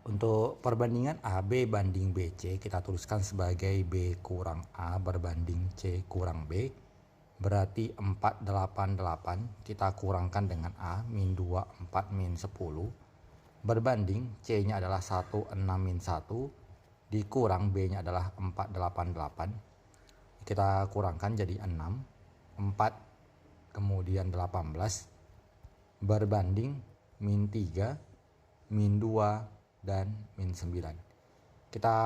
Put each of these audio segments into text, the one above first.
Untuk perbandingan AB banding BC, kita tuliskan sebagai B kurang A berbanding C kurang B. Berarti 488 kita kurangkan dengan A, min 2, 4, min 10. Berbanding C-nya adalah 1, 6, min 1. Dikurang B-nya adalah 488. Kita kurangkan jadi 6, 4, kemudian 18. Berbanding min 3, min 2, dan min 9. Kita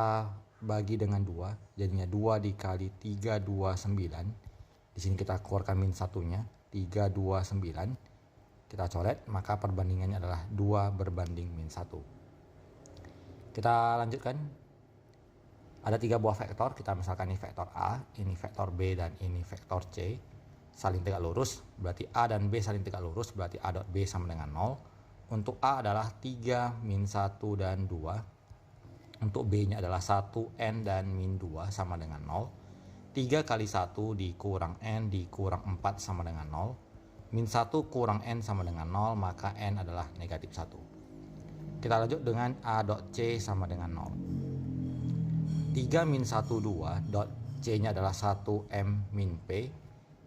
bagi dengan 2, jadinya 2 dikali 3, 2, 9. Di sini kita keluarkan min satunya, 3, 2, 9. Kita coret, maka perbandingannya adalah 2 berbanding min 1. Kita lanjutkan. Ada 3 buah vektor, kita misalkan ini vektor A, ini vektor B, dan ini vektor C. Saling tegak lurus, berarti A dan B saling tegak lurus, berarti A dot B sama dengan 0. Untuk A adalah 3, min 1, dan 2. Untuk B-nya adalah 1, N, dan min 2 sama dengan 0. 3 kali 1 dikurang N dikurang 4 sama dengan 0. Min 1 kurang N sama dengan 0, maka N adalah negatif 1. Kita lanjut dengan A dot C sama dengan 0. 3 min 1, 2, dot C-nya adalah 1, M, min P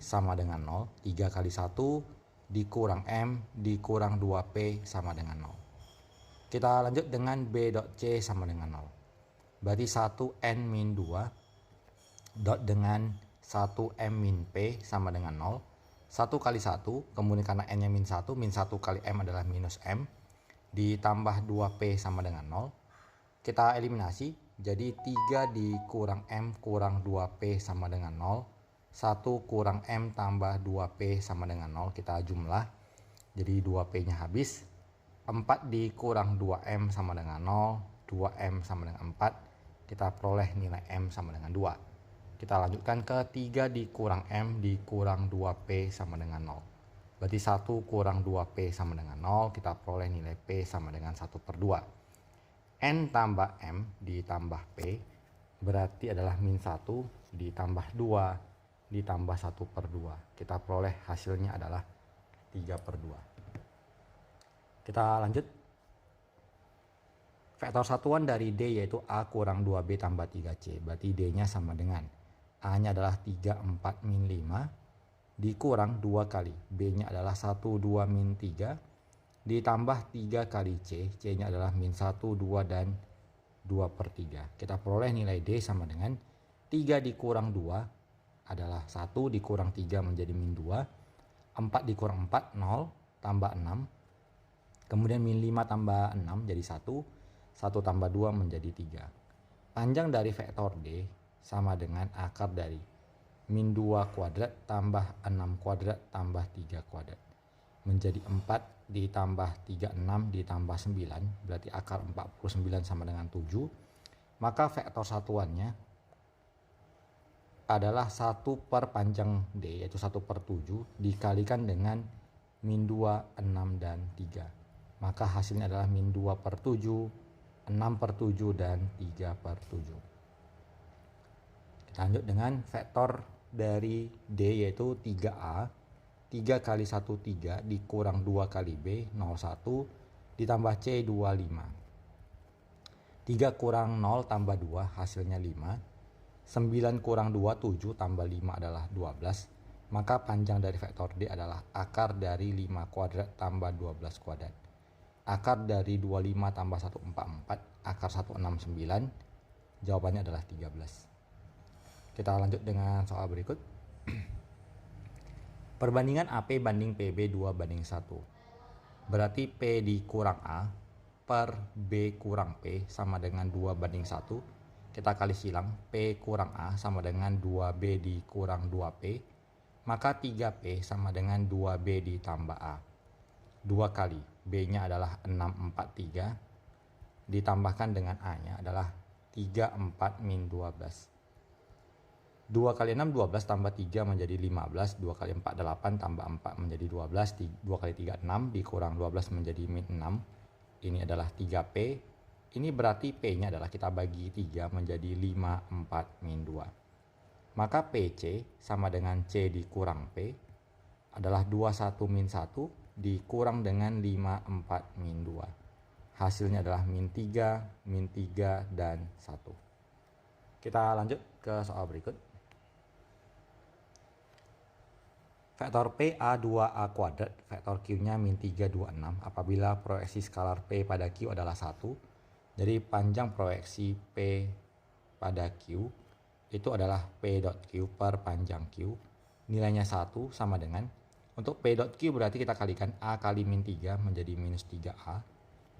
sama dengan 0. 3 kali 1 dikurang M dikurang 2P sama dengan 0. Kita lanjut dengan B dot C sama dengan 0. Berarti 1 N min 2 dot dengan 1 M min P sama dengan 0. 1 kali 1, kemudian karena N nya min 1 kali M adalah minus M, ditambah 2P sama dengan 0. Kita eliminasi, jadi 3 dikurang M kurang 2P sama dengan 0. 1 kurang M tambah 2P sama dengan 0. Kita jumlah, jadi 2P-nya habis. 4 dikurang 2M sama dengan 0. 2M sama dengan 4. Kita peroleh nilai M sama dengan 2. Kita lanjutkan ke 3 dikurang M dikurang 2P sama dengan 0. Berarti 1 kurang 2P sama dengan 0. Kita peroleh nilai P sama dengan 1/2. N tambah M ditambah P berarti adalah min 1 ditambah 2 ditambah 1/2. Kita peroleh hasilnya adalah 3/2. Kita lanjut. Vektor satuan dari D yaitu A kurang 2B tambah 3C. Berarti D-nya sama dengan A-nya adalah 3, 4, min 5 dikurang 2 kali B-nya adalah 1, 2, min 3 ditambah 3 kali C. C-nya adalah min 1, 2, dan 2/3. Kita peroleh nilai D sama dengan 3 dikurang 2 adalah 1 dikurang 3 menjadi min 2. 4 dikurang 4, 0 tambah 6. Kemudian min 5 tambah 6 jadi 1. 1 tambah 2 menjadi 3. Panjang dari vektor D sama dengan akar dari min 2 kuadrat tambah 6 kuadrat tambah 3 kuadrat. Menjadi 4 ditambah 3, 6 ditambah 9. Berarti akar 49 sama dengan 7. Maka vektor satuannya adalah 1 per panjang D, yaitu 1/7 dikalikan dengan min 2, 6, dan 3. Maka hasilnya adalah min 2/7, 6/7, dan 3/7. Kita lanjut dengan vektor dari D yaitu 3A. 3 kali 1, 3 dikurang 2 kali B, 0,1 ditambah C, 25. 3 kurang 0 tambah 2 hasilnya 5. 9 kurang 2, 7 tambah 5 adalah 12. Maka panjang dari vektor D adalah akar dari 5 kuadrat tambah 12 kuadrat. Akar dari 25 tambah 144, akar 169. Jawabannya adalah 13. Kita lanjut dengan soal berikut. Perbandingan AP banding PB 2 banding 1. Berarti P dikurang A per B kurang P sama dengan 2 banding 1. Kita kali silang, P kurang A sama dengan 2B dikurang 2P. Maka 3P sama dengan 2B ditambah A. 2 kali, B-nya adalah 643. Ditambahkan dengan A-nya adalah 3, 4, min 12. 2 kali 6, 12 tambah 3 menjadi 15. 2 kali 4, 8 tambah 4 menjadi 12. 2 kali 3, 6 dikurang 12 menjadi min 6. Ini adalah 3P. Ini berarti P-nya adalah kita bagi 3 menjadi 5, 4, min 2. Maka PC sama dengan C dikurang P adalah 21 min 1 dikurang dengan 5, 4, min 2. hasilnya adalah min 3, min 3, dan 1. Kita lanjut ke soal berikut. Vektor P A2A kuadrat, vektor Q-nya min 3, 2, 6 apabila proyeksi skalar P pada Q adalah 1. Jadi panjang proyeksi P pada Q itu adalah P dot Q per panjang Q. Nilainya 1 sama dengan, untuk P dot Q berarti kita kalikan A kali min 3 menjadi minus 3A.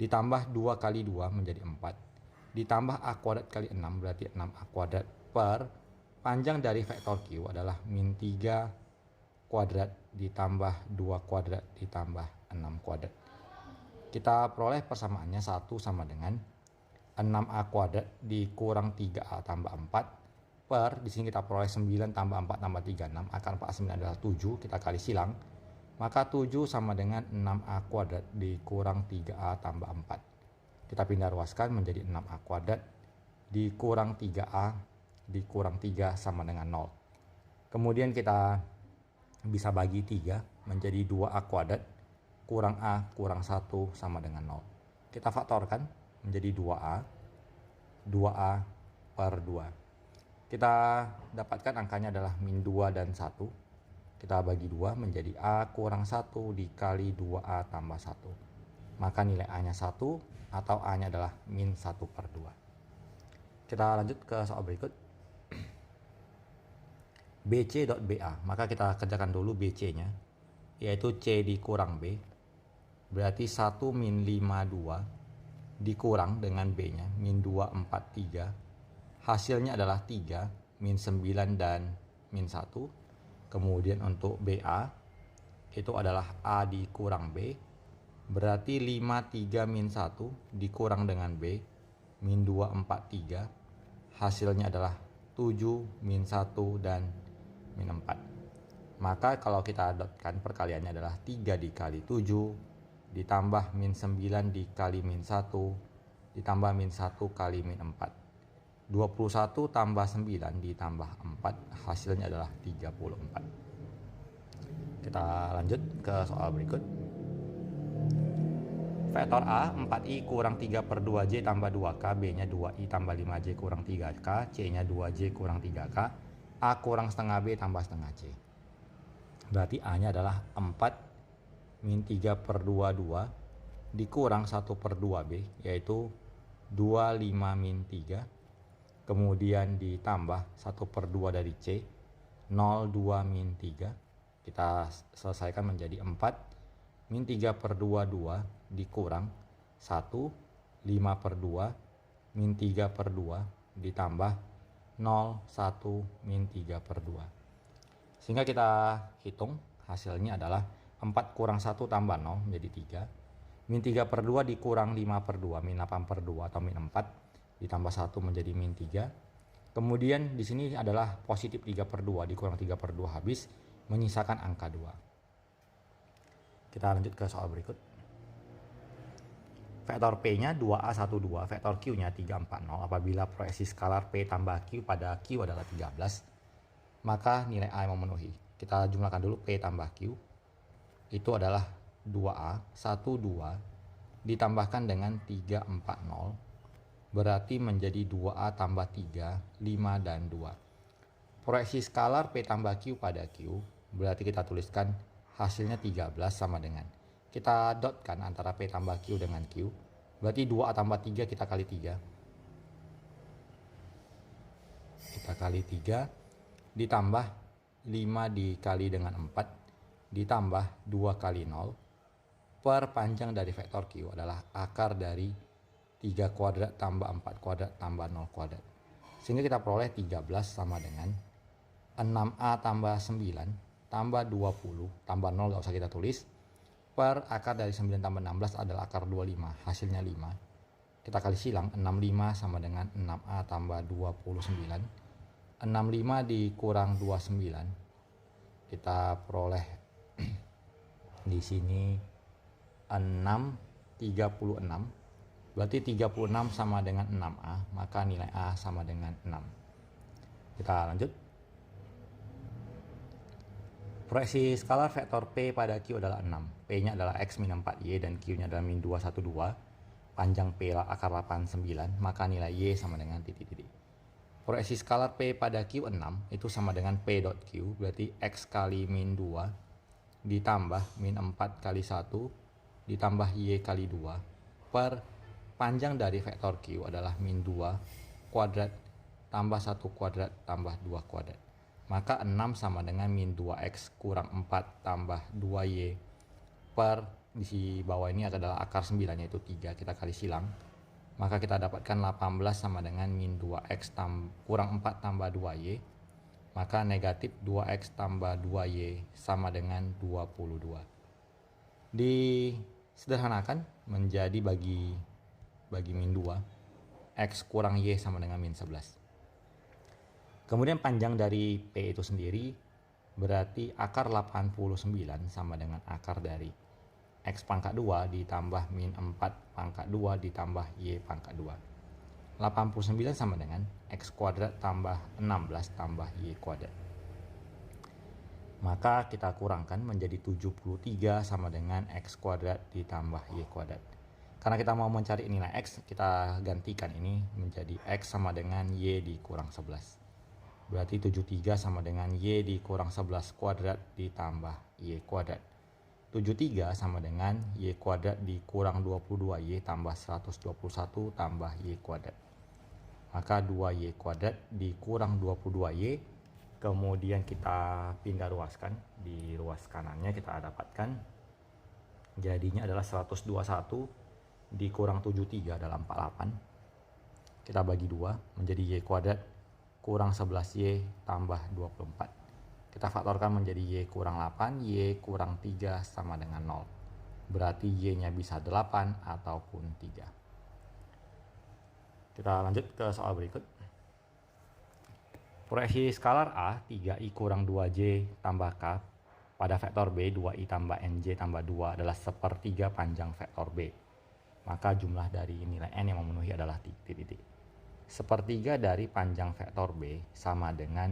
Ditambah 2 kali 2 menjadi 4. Ditambah A kuadrat kali 6 berarti 6A kuadrat per panjang dari vektor Q adalah min 3 kuadrat ditambah 2 kuadrat ditambah 6 kuadrat. Kita peroleh persamaannya 1 sama dengan 6A kuadrat dikurang 3A tambah 4 per, di sini kita peroleh 9 tambah 4 tambah 3, 6, akar 49 adalah 7, kita kali silang. Maka 7 sama dengan 6A kuadrat dikurang 3A tambah 4. Kita pindah ruaskan menjadi 6A kuadrat dikurang 3A dikurang 3 sama dengan 0. Kemudian kita bisa bagi 3 menjadi 2A kuadrat kurang A kurang 1 sama dengan 0. Kita faktorkan menjadi 2A per 2. Kita dapatkan angkanya adalah min 2 dan 1. Kita bagi 2 menjadi A kurang 1 dikali 2A tambah 1. Maka nilai A nya 1 atau A nya adalah min 1 per 2. Kita lanjut ke soal berikut. BC dot BA, maka kita kerjakan dulu BC nya, yaitu C dikurang B, berarti 1 min 52 dikurang dengan B nya, min 243, hasilnya adalah 3, min 9 dan min 1. Kemudian untuk BA, itu adalah A dikurang B, berarti 53 min 1 dikurang dengan B, min 243, hasilnya adalah 7, min 1, dan min 4. Maka kalau kita dotkan perkaliannya adalah 3 dikali 7 ditambah min 9 dikali min 1 ditambah min 1 kali min 4. 21 tambah 9 ditambah 4 hasilnya adalah 34. Kita lanjut ke soal berikut. Vektor A 4i kurang 3 per 2j tambah 2k, B nya 2i tambah 5j kurang 3k, C nya 2j kurang 3k, A kurang setengah B tambah setengah C. Berarti A nya adalah 4 min 3 per 22 dikurang 1 per 2B, yaitu 25 min 3. Kemudian ditambah 1 per 2 dari C, 02 min 3. Kita selesaikan menjadi 4 min 3 per 22 dikurang 1, 5 per 2, min 3 per 2 ditambah 0, 1, min 3 per 2. Sehingga kita hitung hasilnya adalah 4 kurang 1 tambah 0 menjadi 3. Min 3 per 2 dikurang 5 per 2, min 8 per 2 atau min 4 ditambah 1 menjadi min 3. Kemudian di sini adalah positif 3 per 2 dikurang 3 per 2 habis, menyisakan angka 2. Kita lanjut ke soal berikut. Vektor P-nya 2A12, vektor Q-nya 340 apabila proyeksi skalar P tambah Q pada Q adalah 13, maka nilai A yang memenuhi. Kita jumlahkan dulu P tambah Q. Itu adalah 2A12 ditambahkan dengan 340, berarti menjadi 2A tambah 3, 5, dan 2. Proyeksi skalar P tambah Q pada Q, berarti kita tuliskan hasilnya 13 sama dengan, kita dotkan antara P tambah Q dengan Q, berarti 2A tambah 3 kita kali 3. Kita kali 3 ditambah 5 dikali dengan 4 ditambah 2 kali 0 per panjang dari vektor Q adalah akar dari 3 kuadrat tambah 4 kuadrat tambah 0 kuadrat. Sehingga kita peroleh 13 sama dengan 6A tambah 9 tambah 20 tambah 0 gak usah kita tulis, per akar dari 9 tambah 16 adalah akar 25, hasilnya 5. Kita kali silang, 65 sama dengan 6A tambah 29. 65 dikurang 29. Kita peroleh di sini 36. Berarti 36 sama dengan 6A, maka nilai A sama dengan 6. Kita lanjut. Proyeksi skalar vektor P pada Q adalah 6. P-nya adalah X min 4Y dan Q-nya adalah min 212. panjang P akar 89, maka nilai Y sama dengan titik-titik. Proyeksi skalar P pada Q6 itu sama dengan P dot Q, berarti X kali min 2 ditambah min 4 kali 1 ditambah Y kali 2 per panjang dari vektor Q adalah min 2 kuadrat tambah 1 kuadrat tambah 2 kuadrat. Maka 6 sama dengan min 2X kurang 4 tambah 2Y per di bawah ini adalah akar 9 yaitu 3, kita kali silang. Maka kita dapatkan 18 sama dengan min 2X kurang 4 tambah 2Y. Maka negatif 2X tambah 2Y sama dengan 22. Disederhanakan menjadi bagi min 2, X kurang Y sama dengan min 11. Kemudian panjang dari P itu sendiri berarti akar 89 sama dengan akar dari X pangkat 2 ditambah min 4 pangkat 2 ditambah Y pangkat 2. 89 sama dengan X kuadrat tambah 16 tambah Y kuadrat. Maka kita kurangkan menjadi 73 sama dengan X kuadrat ditambah Y kuadrat. Karena kita mau mencari nilai X, kita gantikan ini menjadi X sama dengan Y dikurang 11. Berarti 73 sama dengan Y dikurang 11 kuadrat ditambah Y kuadrat. 73 sama dengan Y kuadrat dikurang 22Y tambah 121 tambah Y kuadrat. Maka 2Y kuadrat dikurang 22Y. Kemudian kita pindah ruaskan. Di ruas kanannya kita dapatkan jadinya adalah 121 dikurang 73 adalah 48. Kita bagi 2 menjadi Y kuadrat kurang 11Y tambah 24. Kita faktorkan menjadi Y kurang 8, Y kurang 3 sama dengan 0. Berarti Y-nya bisa 8 ataupun 3. Kita lanjut ke soal berikut. Proyeksi skalar A 3I kurang 2J tambah K pada vektor B 2I tambah NJ tambah 2 adalah sepertiga panjang vektor B. Maka jumlah dari nilai N yang memenuhi adalah titik-titik. Sepertiga dari panjang vektor B sama dengan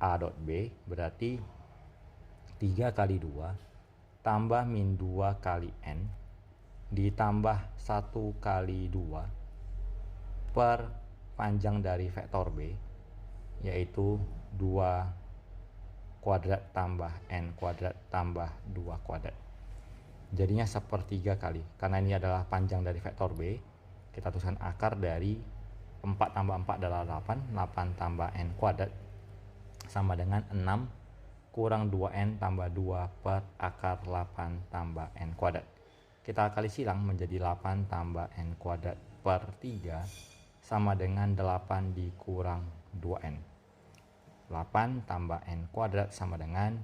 A dot B berarti 3 kali 2 tambah min 2 kali N ditambah 1 kali 2 per panjang dari vektor B yaitu 2 kuadrat tambah N kuadrat tambah 2 kuadrat. Jadinya sepertiga kali. Karena ini adalah panjang dari vektor B, kita tuliskan akar dari 4 tambah 4 adalah 8, 8 tambah N kuadrat sama dengan 6 kurang 2N tambah 2 per akar 8 tambah N kuadrat. Kita kali silang menjadi 8 tambah N kuadrat per 3 sama dengan 8 dikurang 2N. 8 tambah N kuadrat sama dengan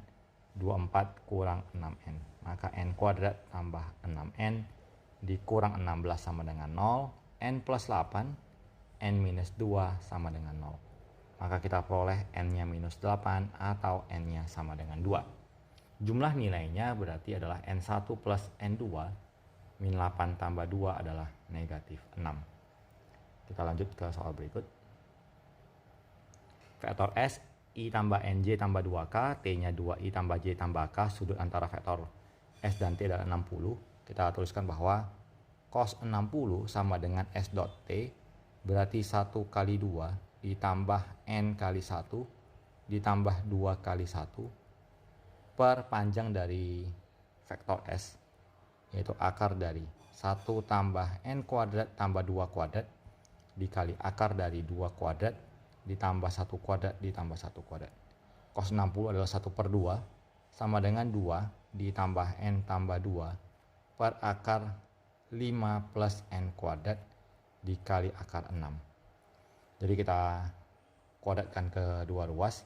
24 kurang 6N. Maka N kuadrat tambah 6N dikurang 16 sama dengan 0. N plus 8, N minus 2 sama dengan 0. Maka kita peroleh N-nya minus 8 atau N-nya sama dengan 2. Jumlah nilainya berarti adalah N1 plus N2 min 8 tambah 2 adalah negatif 6. Kita lanjut ke soal berikut. Vektor S I tambah NJ tambah 2K, T-nya 2I tambah J tambah K, sudut antara vektor S dan T adalah 60. Kita tuliskan bahwa cos 60 sama dengan S dot T berarti 1 kali 2 ditambah N kali 1 ditambah 2 kali 1 per panjang dari vektor S yaitu akar dari 1 tambah N kuadrat tambah 2 kuadrat dikali akar dari 2 kuadrat ditambah 1 kuadrat ditambah 1 kuadrat. Cos 60 adalah 1 per 2 sama dengan 2 ditambah N tambah 2 per akar 5 plus N kuadrat dikali akar 6. Jadi kita kuadratkan ke dua ruas.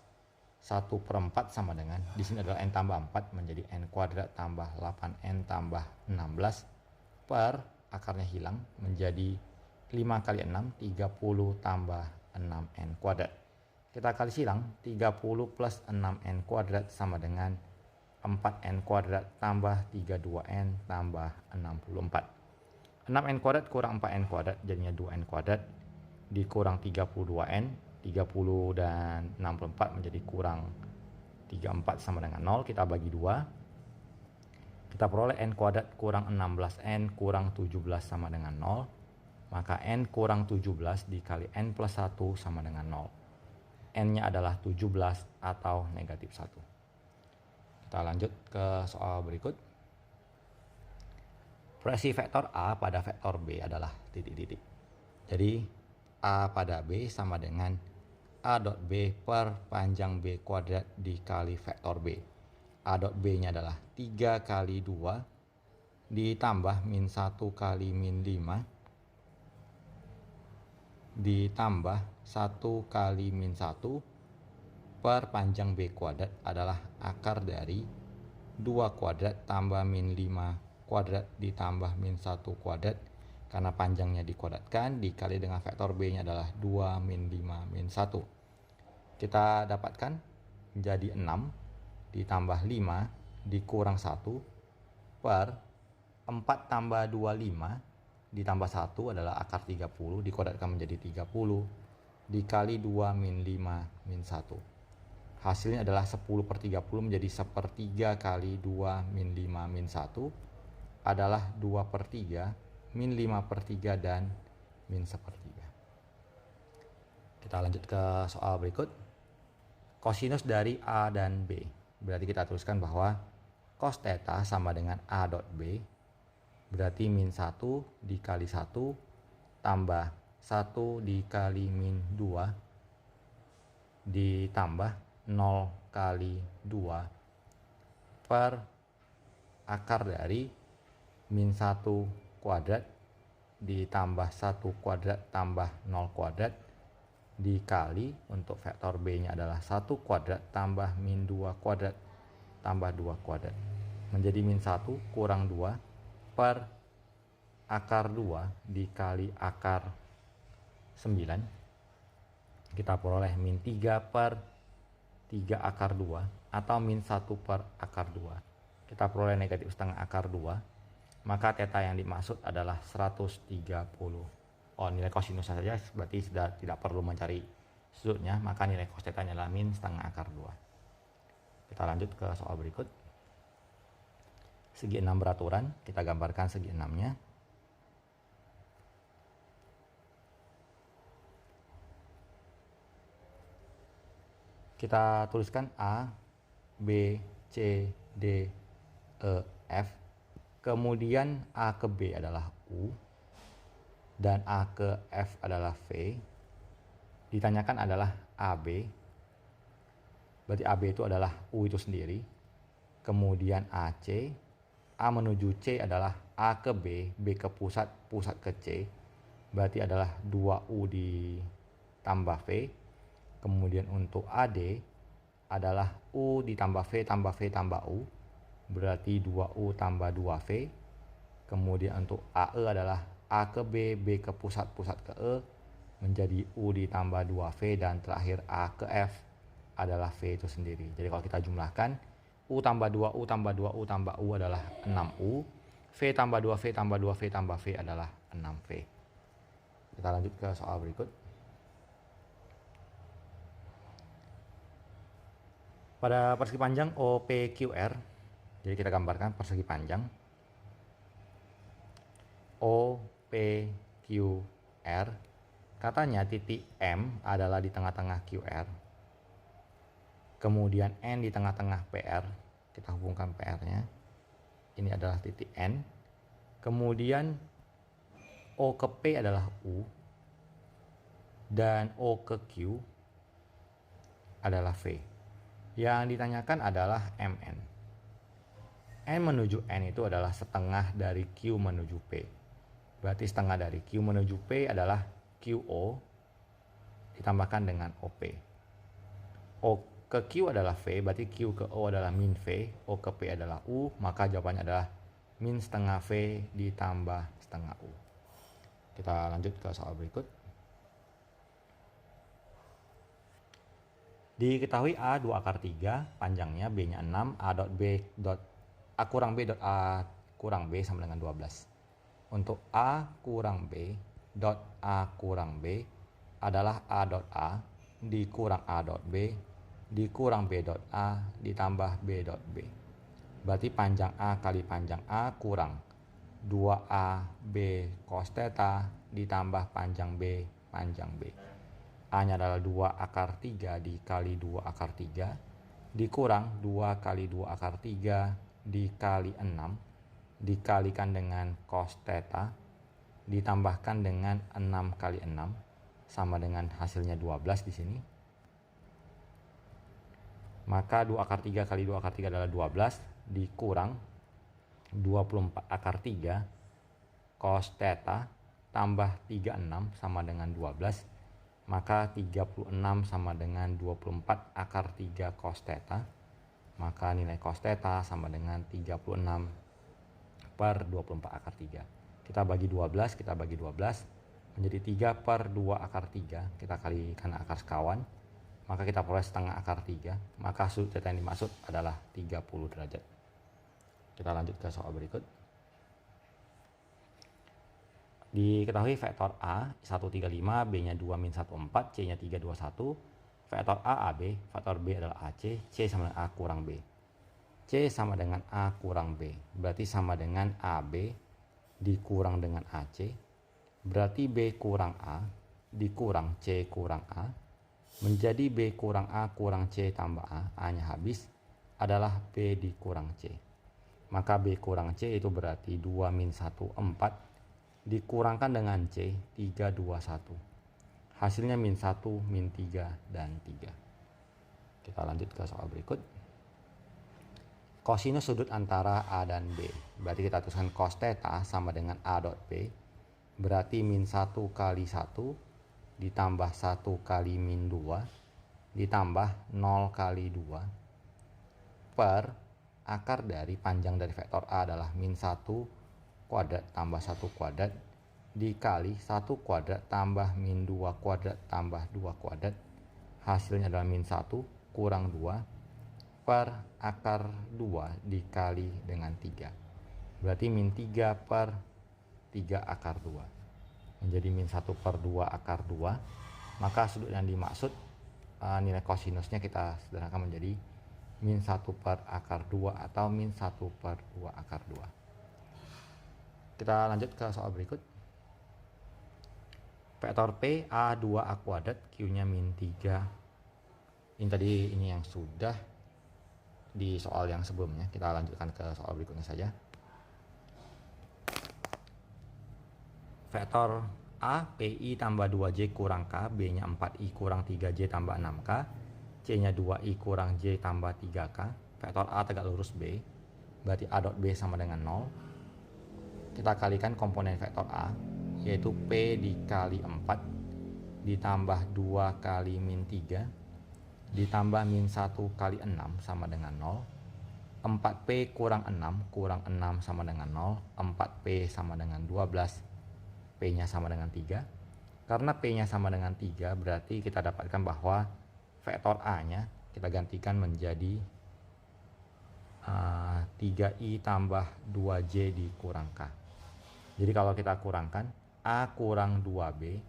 1 per 4 sama dengan, di sini adalah N tambah 4 menjadi N kuadrat tambah 8N tambah 16 per akarnya hilang menjadi 5 kali 6, 30 tambah 6N kuadrat. Kita kali silang, 30 plus 6N kuadrat sama dengan 4N kuadrat tambah 32N tambah 64. 6N kuadrat kurang 4N kuadrat jadinya 2N kuadrat dikurang 32N, 30 dan 64 menjadi kurang 34 sama dengan 0. Kita bagi 2. Kita peroleh N kuadrat kurang 16N kurang 17 sama dengan 0. Maka N kurang 17 dikali N plus 1 sama dengan 0. N-nya adalah 17 atau negatif 1. Kita lanjut ke soal berikut. Proyeksi vektor A pada vektor B adalah titik-titik. Jadi A pada B sama dengan A dot B per panjang B kuadrat dikali vektor B. A dot B-nya adalah 3 kali 2 ditambah min 1 kali min 5 ditambah 1 kali min 1 per panjang B kuadrat adalah akar dari 2 kuadrat tambah min 5 kuadrat ditambah min 1 kuadrat, karena panjangnya dikuadratkan dikali dengan vektor B-nya adalah 2 min 5 min 1. Kita dapatkan menjadi 6 ditambah 5 dikurang 1 per 4 tambah 25 ditambah 1 adalah akar 30 dikuadratkan menjadi 30 dikali 2 min 5 min 1. Hasilnya adalah 10 per 30 menjadi 1/3 kali 2 min 5 min 1 adalah 2 per 3 min 5 per 3 dan min 1/3. Kita lanjut ke soal berikut. Kosinus dari A dan B. Berarti kita tuliskan bahwa cos theta sama dengan A dot B. Berarti min 1 dikali 1 tambah 1 dikali min 2 ditambah 0 kali 2 per akar dari min 1 kuadrat ditambah 1 kuadrat tambah 0 kuadrat dikali untuk vektor B-nya adalah 1 kuadrat tambah min 2 kuadrat tambah 2 kuadrat menjadi min 1 kurang 2 per akar 2 dikali akar 9. Kita peroleh min 3 per 3 akar 2 atau min 1 per akar 2. Kita peroleh negatif setengah akar 2. Maka theta yang dimaksud adalah 130. Nilai kosinusnya saja berarti sudah tidak perlu mencari sudutnya, maka nilai cos theta-nya adalah min setengah akar 2. Kita lanjut ke soal berikut. Segi 6 beraturan, kita gambarkan segi 6-nya. Kita tuliskan A, B, C, D, E, F. Kemudian A ke B adalah U dan A ke F adalah V. Ditanyakan adalah AB. Berarti AB itu adalah U itu sendiri. Kemudian AC. A menuju C adalah A ke B, B ke pusat, pusat ke C. Berarti adalah 2U ditambah V. Kemudian untuk AD adalah U ditambah V tambah V tambah U. Berarti 2U tambah 2V. Kemudian untuk AE adalah A ke B, B ke pusat, pusat ke E. Menjadi U ditambah 2V. Dan terakhir A ke F adalah V itu sendiri. Jadi kalau kita jumlahkan, U tambah 2U tambah 2U tambah U adalah 6U. V tambah 2V tambah 2V tambah V adalah 6V. Kita lanjut ke soal berikut. Pada persegi panjang OPQR, jadi kita gambarkan persegi panjang OPQR. Katanya titik M adalah di tengah-tengah QR. Kemudian N di tengah-tengah PR, kita hubungkan PR-nya. Ini adalah titik N. Kemudian O ke P adalah U. Dan O ke Q adalah V. Yang ditanyakan adalah MN. N menuju N itu adalah setengah dari Q menuju P. Berarti setengah dari Q menuju P adalah QO ditambahkan dengan OP. O ke Q adalah V, berarti Q ke O adalah min V, O ke P adalah U, maka jawabannya adalah min setengah V ditambah setengah U. Kita lanjut ke soal berikut. Diketahui A 2 akar 3, panjangnya B-nya 6, A dot B dot A kurang B dot A kurang B sama dengan 12. Untuk A kurang B dot A kurang B adalah A dot A dikurang A dot B dikurang B dot A ditambah B dot B. Berarti panjang A kali panjang A kurang 2A B cos theta ditambah panjang B panjang B. A-nya adalah 2 akar 3 dikali 2 akar 3 dikurang 2 kali 2 akar 3 dikali 6 dikalikan dengan cos theta ditambahkan dengan 6 kali 6 sama dengan hasilnya 12 di sini. Maka 2 akar 3 kali 2 akar 3 adalah 12 dikurang 24 akar 3 cos theta tambah 36 sama dengan 12. Maka 36 sama dengan 24 akar 3 cos theta. Maka nilai cos theta sama dengan 36 per 24 akar 3. Kita bagi 12, kita bagi 12 menjadi 3 per 2 akar 3. Kita kalikan akar sekawan. Maka kita peroleh setengah akar 3. Maka sudut theta yang dimaksud adalah 30 derajat. Kita lanjut ke soal berikut. Diketahui vektor A 135, B-nya 2 min 14, C-nya 321. Vektor A AB, vektor B adalah AC, C sama dengan A kurang B. C sama dengan A kurang B, berarti sama dengan AB dikurang dengan AC. Berarti B kurang A dikurang C kurang A. Menjadi B kurang A kurang C tambah A, A-nya habis, adalah B dikurang C. Maka B kurang C itu berarti 2 min 1, 4. Dikurangkan dengan C 321. Hasilnya min 1, min 3, dan 3. Kita lanjut ke soal berikut. Kosinus sudut antara A dan B. Berarti kita tuliskan cos theta sama dengan A dot B. Berarti min 1 kali 1 ditambah 1 kali min 2 ditambah 0 kali 2 per akar dari panjang dari vektor A adalah min 1 kuadrat tambah 1 kuadrat dikali 1 kuadrat tambah min 2 kuadrat tambah 2 kuadrat. Hasilnya adalah min 1 kurang 2 per akar 2 dikali dengan 3. Berarti min 3 per 3 akar 2. Menjadi min 1 per 2 akar 2. Maka sudut yang dimaksud nilai kosinusnya kita sederhanakan menjadi min 1 per akar 2 atau min 1 per 2 akar 2. Kita lanjut ke soal berikut. Vektor P A2A kuadrat, Q-nya min 3. Ini tadi ini yang sudah di soal yang sebelumnya. Kita lanjutkan ke soal berikutnya saja. Vektor A PI tambah 2J kurang K, B-nya 4I kurang 3J tambah 6K, C-nya 2I kurang J tambah 3K. Vektor A tegak lurus B, berarti A dot B sama dengan 0. Kita kalikan komponen vektor A, yaitu P dikali 4 ditambah 2 kali min 3 ditambah min 1 kali 6 sama dengan 0. 4P kurang 6 sama dengan 0. 4P sama dengan 12. P-nya sama dengan 3. Karena P-nya sama dengan 3, berarti kita dapatkan bahwa vektor A-nya kita gantikan menjadi 3I tambah 2J dikurang K. Jadi kalau kita kurangkan A kurang 2B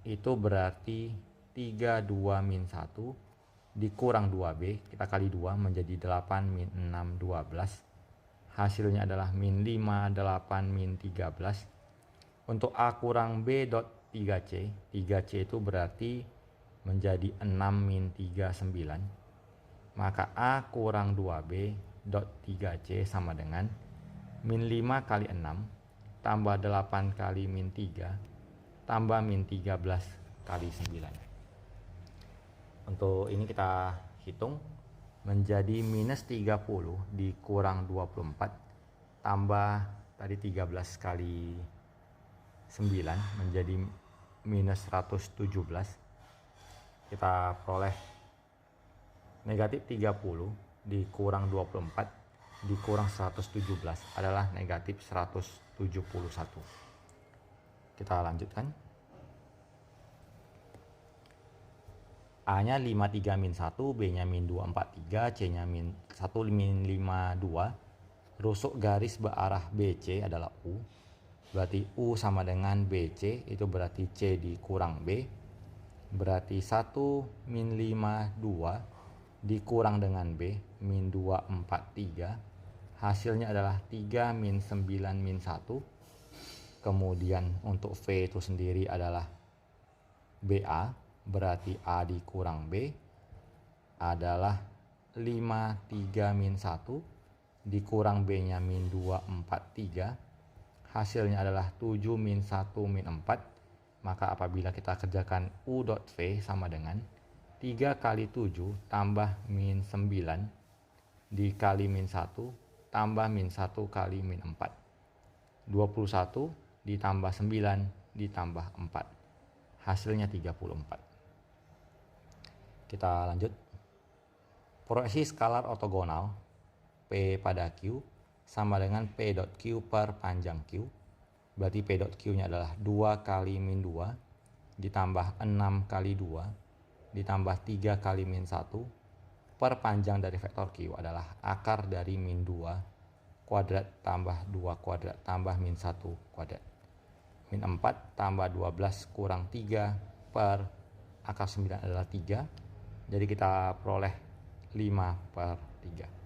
itu berarti 32 min 1 dikurang 2B, kita kali 2 menjadi 8 min 6, 12. Hasilnya adalah min 5, 8 min 13. Untuk A kurang B dot 3C, 3C itu berarti menjadi 6 min 3, 9. Maka A kurang 2B dot 3C sama dengan min 5 kali 6 tambah 8 kali min 3 tambah min 13 kali 9. Untuk ini kita hitung menjadi minus 30 dikurang 24 tambah tadi 13 kali 9 menjadi minus 117. Kita peroleh negatif 30 dikurang 24 dikurang 117 adalah negatif 171. Kita lanjutkan. A-nya 53 min 1, B-nya min 243, C-nya min 1 min 52. Rusuk garis berarah BC adalah U. Berarti U sama dengan BC, itu berarti C dikurang B. Berarti 1 min 52 dikurang dengan B, min 243. Hasilnya adalah 3 min 9 min 1 Kemudian untuk V itu sendiri adalah BA, berarti A dikurang B adalah 5, 3, min 1, dikurang B-nya min 2, 4, 3. Hasilnya adalah 7, min 1, min 4. Maka apabila kita kerjakan U dot V sama dengan 3 kali 7 tambah min 9 dikali min 1 tambah min 1 kali min 4. 21 ditambah 9 ditambah 4. Hasilnya 34. Kita lanjut. Proyeksi skalar ortogonal P pada Q sama dengan P dot Q per panjang Q. Berarti P dot Q-nya adalah 2 kali min 2 ditambah 6 kali 2 ditambah 3 kali min 1 per panjang dari vektor Q adalah akar dari min 2 kuadrat tambah 2 kuadrat tambah min 1 kuadrat. Min 4 tambah 12 kurang 3 per akar 9 adalah 3. Jadi kita peroleh 5/3.